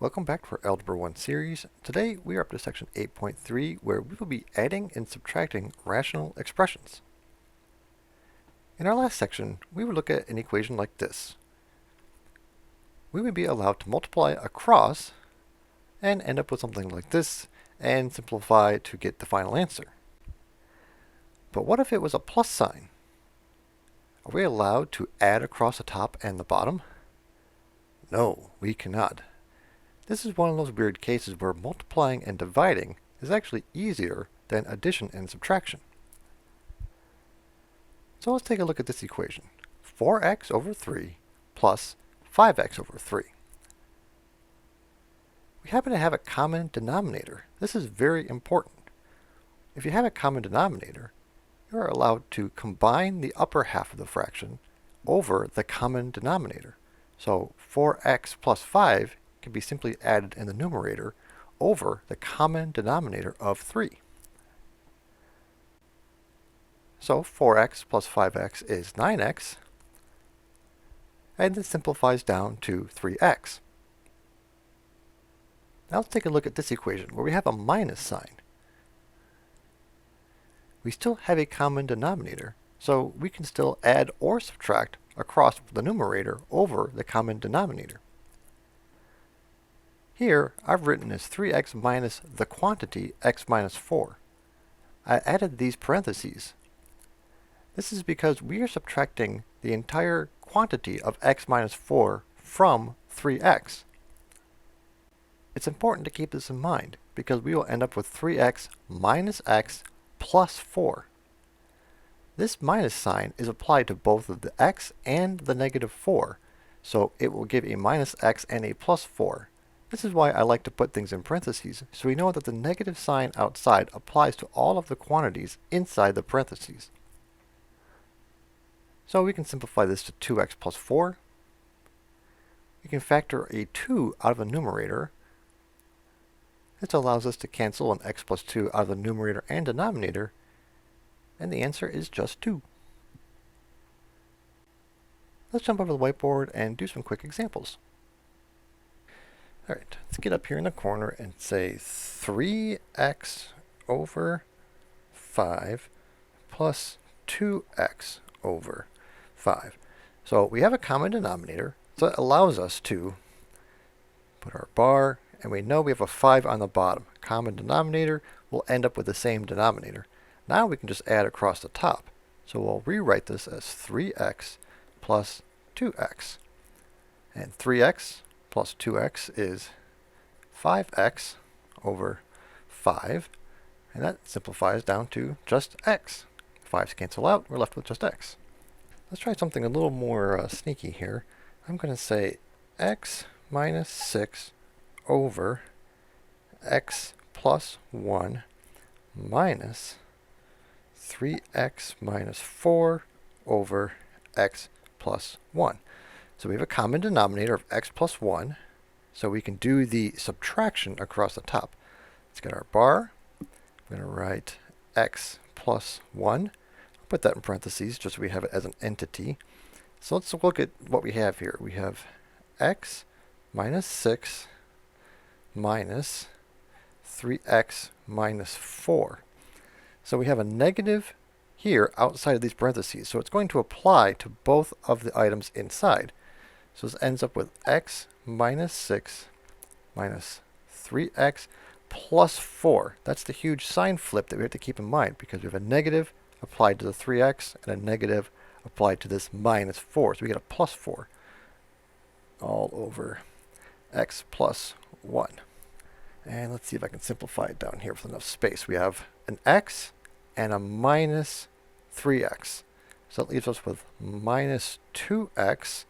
Welcome back to our Algebra 1 series. Today we are up to section 8.3 where we will be adding and subtracting rational expressions. In our last section we would look at an equation like this. We would be allowed to multiply across and end up with something like this and simplify to get the final answer. But what if it was a plus sign? Are we allowed to add across the top and the bottom? No, we cannot. This is one of those weird cases where multiplying and dividing is actually easier than addition and subtraction. So let's take a look at this equation. 4x over 3 plus 5x over 3. We happen to have a common denominator. This is very important. If you have a common denominator, you are allowed to combine the upper half of the fraction over the common denominator. So 4x plus 5 can be simply added in the numerator over the common denominator of 3. So 4x plus 5x is 9x, and this simplifies down to 3x. Now let's take a look at this equation where we have a minus sign. We still have a common denominator, so we can still add or subtract across the numerator over the common denominator. Here, I've written as 3x minus the quantity x minus 4. I added these parentheses. This is because we are subtracting the entire quantity of x minus 4 from 3x. It's important to keep this in mind because we will end up with 3x minus x plus 4. This minus sign is applied to both of the x and the negative 4, so it will give a minus x and a plus 4. This is why I like to put things in parentheses, so we know that the negative sign outside applies to all of the quantities inside the parentheses. So we can simplify this to 2x plus 4. We can factor a 2 out of the numerator. This allows us to cancel an x plus 2 out of the numerator and denominator, and the answer is just 2. Let's jump over the whiteboard and do some quick examples. Alright, let's get up here in the corner and say 3x over 5 plus 2x over 5. So we have a common denominator, so it allows us to put our bar, and we know we have a 5 on the bottom. Common denominator will end up with the same denominator. Now we can just add across the top. So we'll rewrite this as 3x plus 2x. And 3x plus 2x is 5x over 5, and that simplifies down to just x. 5's cancel out, we're left with just x. Let's try something a little more sneaky here. I'm going to say x minus 6 over x plus 1 minus 3x minus 4 over x plus 1. So we have a common denominator of x plus 1, so we can do the subtraction across the top. Let's get our bar. I'm going to write x plus 1. I'll put that in parentheses just so we have it as an entity. So let's look at what we have here. We have x minus 6 minus 3x minus 4. So we have a negative here outside of these parentheses, so it's going to apply to both of the items inside. So this ends up with x minus 6 minus 3x plus 4. That's the huge sign flip that we have to keep in mind because we have a negative applied to the 3x and a negative applied to this minus 4. So we get a plus 4 all over x plus 1. And let's see if I can simplify it down here with enough space. We have an x and a minus 3x. So that leaves us with minus 2x,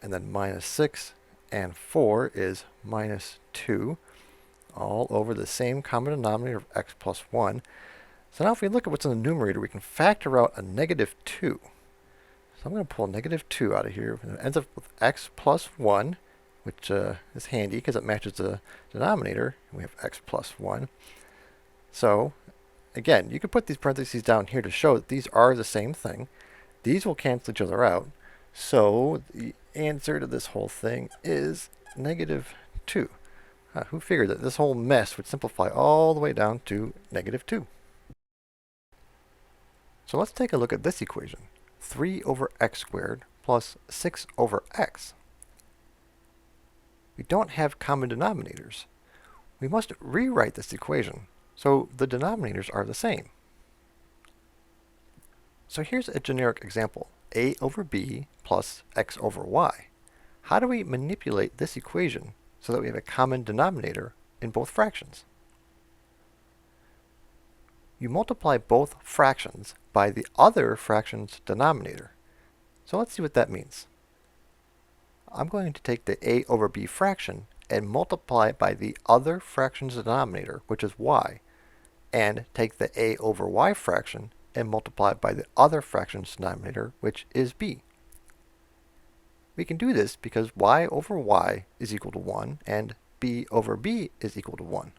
and then minus 6 and 4 is minus 2, all over the same common denominator of x plus 1. So now if we look at what's in the numerator, we can factor out a negative 2. So I'm going to pull negative 2 out of here, and it ends up with x plus 1, which is handy because it matches the denominator. We have x plus 1. So again, you could put these parentheses down here to show that these are the same thing. These will cancel each other out. So the answer to this whole thing is negative 2. Who figured that this whole mess would simplify all the way down to -2? So let's take a look at this equation. 3 over x squared plus 6 over x. We don't have common denominators. We must rewrite this equation so the denominators are the same. So here's a generic example. A over b plus x over y. How do we manipulate this equation so that we have a common denominator in both fractions? You multiply both fractions by the other fraction's denominator. So let's see what that means. I'm going to take the a over b fraction and multiply it by the other fraction's denominator, which is y, and take the a over y fraction and multiply it by the other fraction's denominator, which is b. We can do this because y over y is equal to 1 and b over b is equal to 1.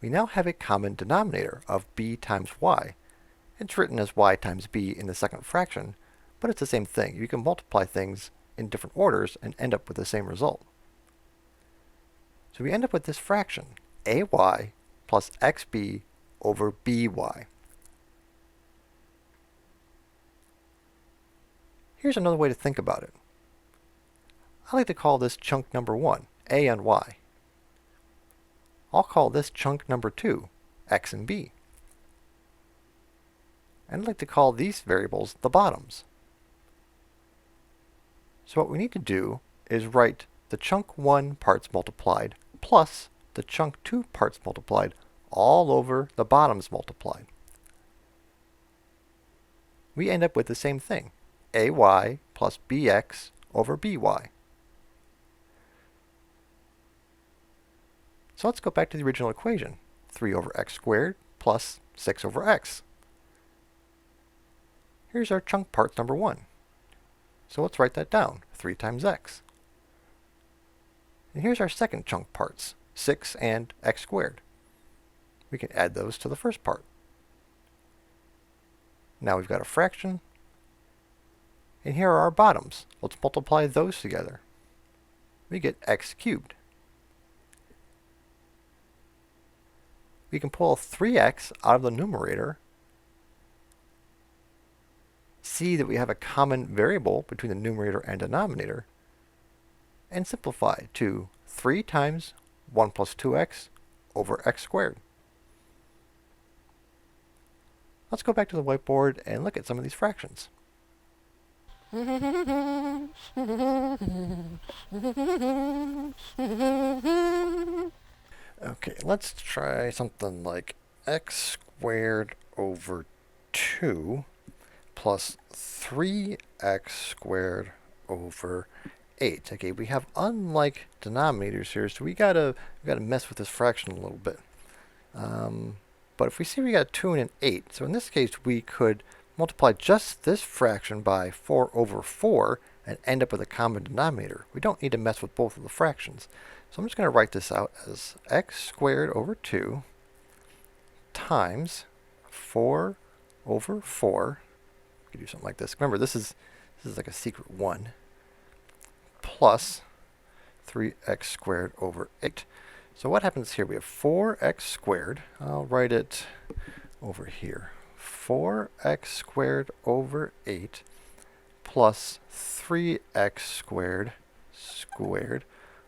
We now have a common denominator of b times y. It's written as y times b in the second fraction, but it's the same thing. You can multiply things in different orders and end up with the same result. So we end up with this fraction, ay plus xb over by. Here's another way to think about it. I like to call this chunk number 1, a and y. I'll call this chunk number 2, x and b. And I'd like to call these variables the bottoms. So what we need to do is write the chunk 1 parts multiplied plus the chunk 2 parts multiplied all over the bottoms multiplied. We end up with the same thing, ay plus bx over by. So let's go back to the original equation, 3 over x squared plus 6 over x. Here's our chunk parts number 1. So let's write that down, 3 times x. And here's our second chunk parts, 6 and x squared. We can add those to the first part. Now we've got a fraction. And here are our bottoms. Let's multiply those together. We get x cubed. We can pull 3x out of the numerator, see that we have a common variable between the numerator and denominator, and simplify to 3 times 1 plus 2x over x squared. Let's go back to the whiteboard and look at some of these fractions. Okay, let's try something like x squared over 2 plus 3x squared over 8. Okay, we have unlike denominators here, so we gotta mess with this fraction a little bit. But if we see we got a 2 and an 8, so in this case we could multiply just this fraction by 4 over 4 and end up with a common denominator. We don't need to mess with both of the fractions. So I'm just going to write this out as x squared over 2 times 4 over 4. We could do something like this. Remember, this is like a secret 1 plus 3x squared over 8. So what happens here? We have 4x squared. I'll write it over here. 4x squared over 8 plus 3x squared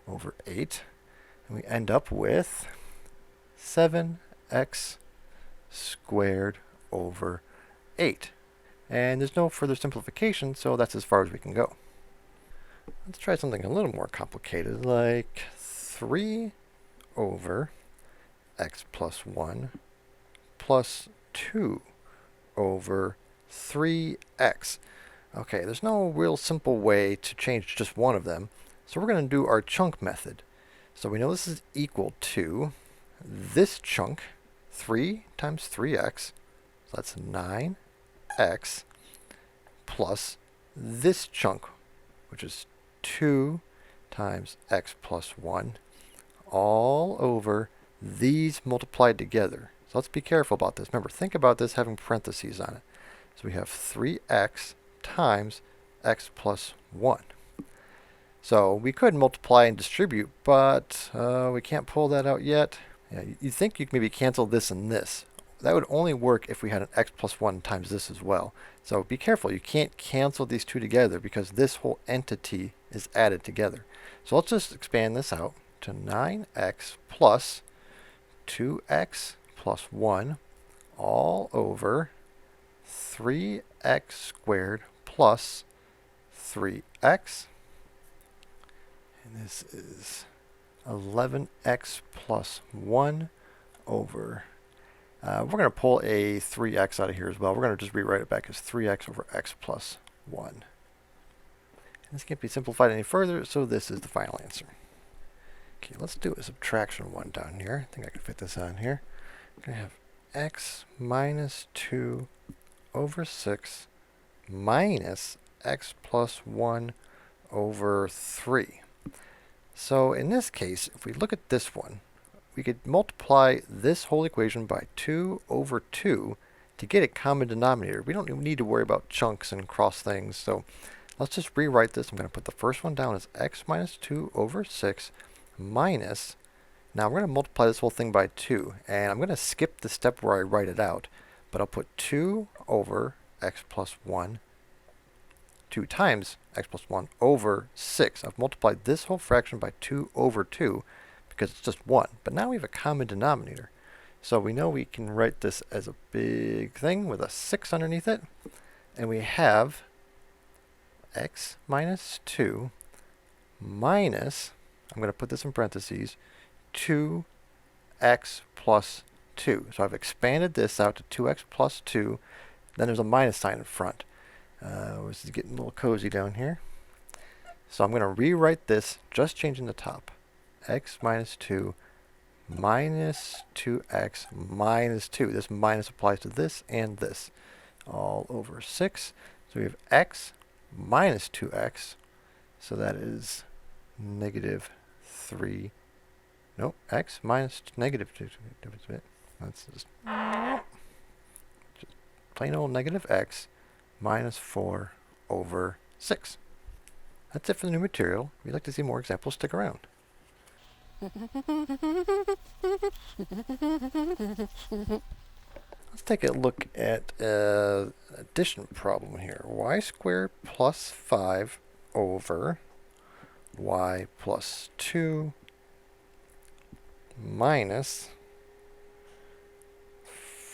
over 8. And we end up with 7x squared over 8. And there's no further simplification, so that's as far as we can go. Let's try something a little more complicated, like 3 over x plus 1 plus 2 over 3x. Okay, there's no real simple way to change just one of them, so we're going to do our chunk method. So we know this is equal to this chunk, 3 times 3x, so that's 9x, plus this chunk, which is 2 times x plus 1, all over these multiplied together. So let's be careful about this. Remember, think about this having parentheses on it. So we have 3x times x plus 1. So we could multiply and distribute, but we can't pull that out yet. Yeah, you think you can maybe cancel this and this. That would only work if we had an x plus 1 times this as well. So be careful, you can't cancel these two together because this whole entity is added together. So let's just expand this out to 9x plus 2x plus 1 all over 3x squared plus 3x. And this is 11x plus 1 over, we're going to pull a 3x out of here as well. We're going to just rewrite it back as 3x over x plus 1. And this can't be simplified any further, so this is the final answer. Okay, let's do a subtraction 1 down here. I think I can fit this on here. I'm going to have x minus 2 over 6 minus x plus 1 over 3. So in this case, if we look at this one, we could multiply this whole equation by 2 over 2 to get a common denominator. We don't need to worry about chunks and cross things. So let's just rewrite this. I'm going to put the first one down as x minus 2 over 6 minus, now we're going to multiply this whole thing by 2. And I'm going to skip the step where I write it out. But I'll put 2 over x plus 1, 2 times x plus 1 over 6. I've multiplied this whole fraction by 2 over 2 because it's just 1. But now we have a common denominator. So we know we can write this as a big thing with a 6 underneath it. And we have x minus 2 minus, I'm going to put this in parentheses, 2x plus 2. So I've expanded this out to 2x plus 2. Then there's a minus sign in front. This is getting a little cozy down here. So I'm going to rewrite this, just changing the top. X minus 2 minus 2x minus 2. This minus applies to this and this. All over 6. So we have x minus 2x. So that is negative 3. Nope, x minus negative 2. That's just plain old negative x minus 4 over 6. That's it for the new material. If you'd like to see more examples, stick around. Let's take a look at an addition problem here. Y squared plus 5 over y plus 2 minus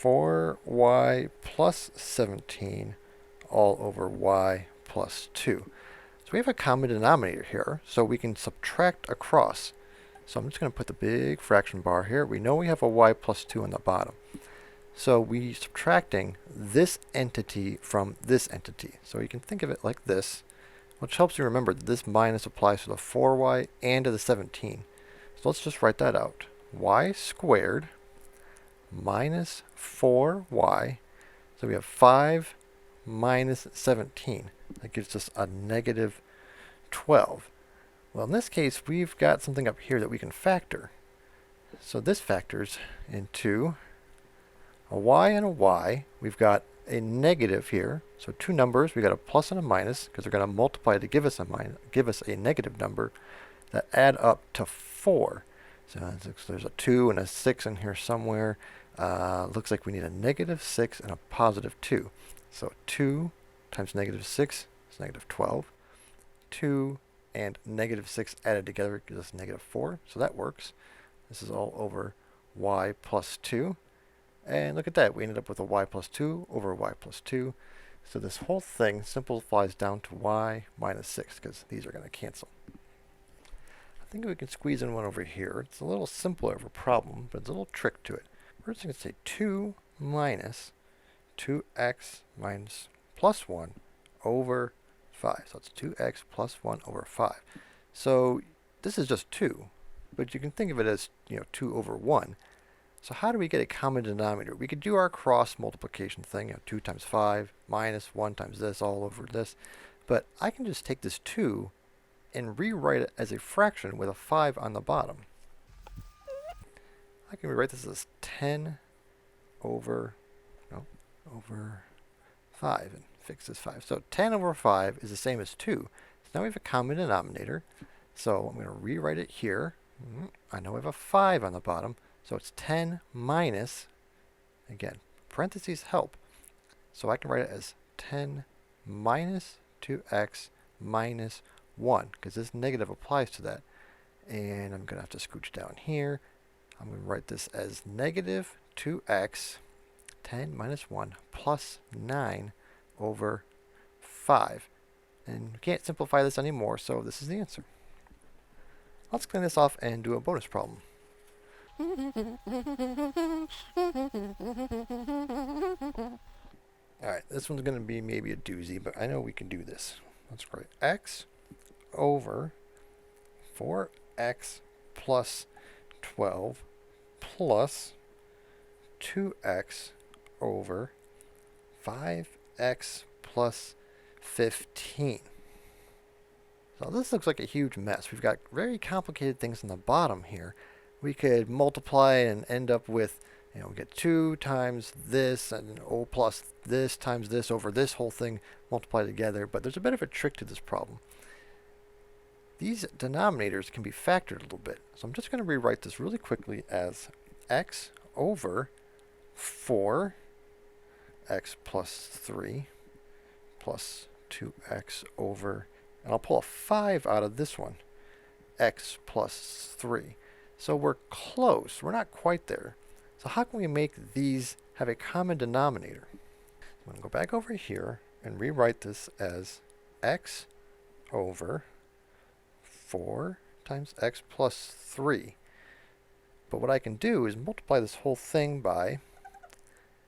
4y plus 17 all over y plus 2. So we have a common denominator here, so we can subtract across. So I'm just going to put the big fraction bar here. We know we have a y plus 2 on the bottom. So we're subtracting this entity from this entity. So you can think of it like this, which helps you remember that this minus applies to the 4y and to the 17. So let's just write that out. Y squared minus 4y. So we have 5 minus 17. That gives us a negative 12. Well, in this case, we've got something up here that we can factor. So this factors into a y and a y. We've got a negative here. So two numbers. We've got a plus and a minus because they're going to multiply to give us a negative number that add up to 4. So there's a 2 and a 6 in here somewhere. Looks like we need a negative 6 and a positive 2. So 2 times negative 6 is negative 12. 2 and negative 6 added together gives us negative 4. So that works. This is all over y plus 2. And look at that. We ended up with a y plus 2 over y plus 2. So this whole thing simplifies down to y minus 6 because these are going to cancel. I think we can squeeze in one over here. It's a little simpler of a problem, but it's a little trick to it. We're just going to say 2 minus 2x minus plus 1 over 5. So it's 2x plus 1 over 5. So this is just 2, but you can think of it as 2 over 1. So how do we get a common denominator? We could do our cross multiplication thing, 2 times 5 minus 1 times this all over this. But I can just take this 2 and rewrite it as a fraction with a 5 on the bottom. I can rewrite this as 10 over 5 and fix this 5. So 10 over 5 is the same as 2. now we have a common denominator. So I'm going to rewrite it here. I know I have a 5 on the bottom, so it's 10 minus, again, parentheses help. So I can write it as 10 minus 2x minus 1, because this negative applies to that. And I'm going to have to scooch down here. I'm going to write this as negative 2x, 10 minus 1, plus 9 over 5. And we can't simplify this anymore, so this is the answer. Let's clean this off and do a bonus problem. Alright, this one's going to be maybe a doozy, but I know we can do this. Let's write x over 4x plus 12 plus 2x over 5x plus 15. So this looks like a huge mess. We've got very complicated things on the bottom here. We could multiply and end up with, we get 2 times this and O plus this times this over this whole thing multiplied together. But there's a bit of a trick to this problem. These denominators can be factored a little bit. So I'm just going to rewrite this really quickly as x over 4x plus 3 plus 2x over, and I'll pull a 5 out of this one, x plus 3. So we're close. We're not quite there. So how can we make these have a common denominator? I'm going to go back over here and rewrite this as x over 4 times x plus 3. But what I can do is multiply this whole thing by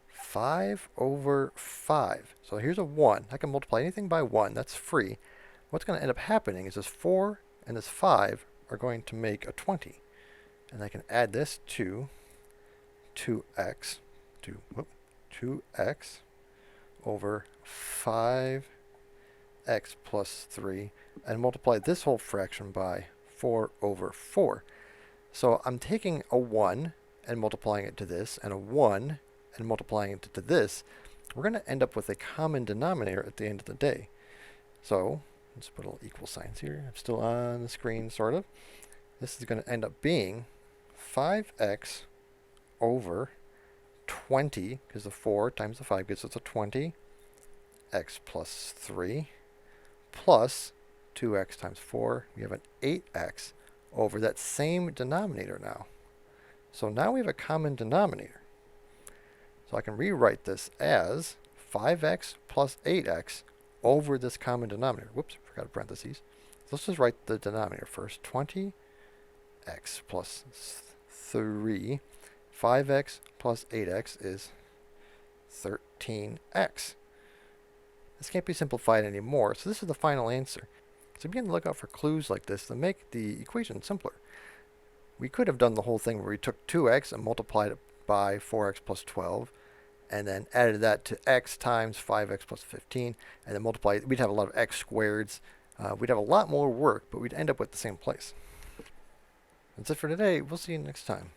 5 over 5. So here's a 1. I can multiply anything by 1. That's free. What's going to end up happening is this 4 and this 5 are going to make a 20. And I can add this to 2x over 5x plus 3 and multiply this whole fraction by 4 over 4. So I'm taking a 1 and multiplying it to this, and a 1 and multiplying it to this. We're going to end up with a common denominator at the end of the day. So let's put a little equal signs here. I'm still on the screen, sort of. This is going to end up being 5x over 20, because the 4 times the 5 gives us a 20, x plus 3, plus 2x times 4. We have an 8x over that same denominator now. So now we have a common denominator. So I can rewrite this as 5x plus 8x over this common denominator. Whoops, forgot a parentheses. So let's just write the denominator first. 20x plus 3. 5x plus 8x is 13x. This can't be simplified anymore, so this is the final answer. So begin to look out for clues like this to make the equation simpler. We could have done the whole thing where we took 2x and multiplied it by 4x plus 12, and then added that to x times 5x plus 15, and then multiply it. We'd have a lot of x squareds. We'd have a lot more work, but we'd end up with the same place. That's it for today. We'll see you next time.